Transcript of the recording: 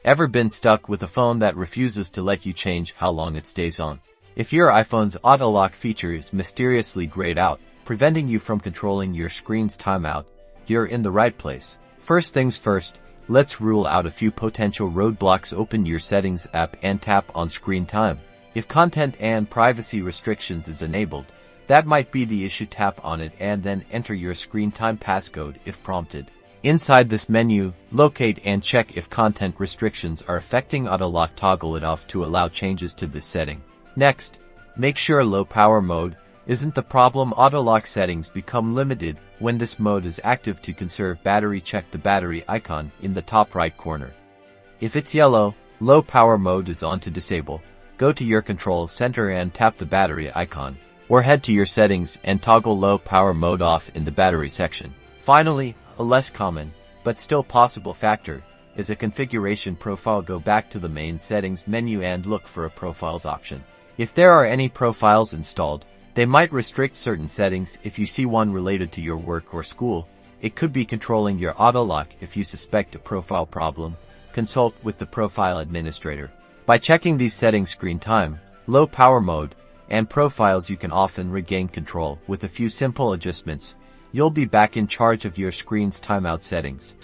Ever been stuck with a phone that refuses to let you change how long it stays on? If your iPhone's auto lock feature is mysteriously grayed out, preventing you from controlling your screen's timeout, you're in the right place. First things first, let's rule out a few potential roadblocks. Open your Settings app and tap on Screen Time. If content and privacy restrictions is enabled, that might be the issue. Tap on it and then enter your screen time passcode if prompted. Inside this menu, locate and check if content restrictions are affecting auto lock. Toggle it off to allow changes to this setting. Next, make sure low power mode isn't the problem. Auto lock settings become limited when this mode is active. To conserve battery, check the battery icon in the top right corner. If it's yellow, low power mode is on. To disable, go to your control center and tap the battery icon, or head to your settings and toggle low power mode off in the battery section. Finally, a less common, but still possible factor, is a configuration profile. Go back to the main settings menu and look for a profiles option. If there are any profiles installed, they might restrict certain settings. If you see one related to your work or school, it could be controlling your auto lock. If you suspect a profile problem, consult with the profile administrator. By checking these settings, screen time, low power mode, and profiles, you can often regain control. With a few simple adjustments, you'll be back in charge of your screen's timeout settings.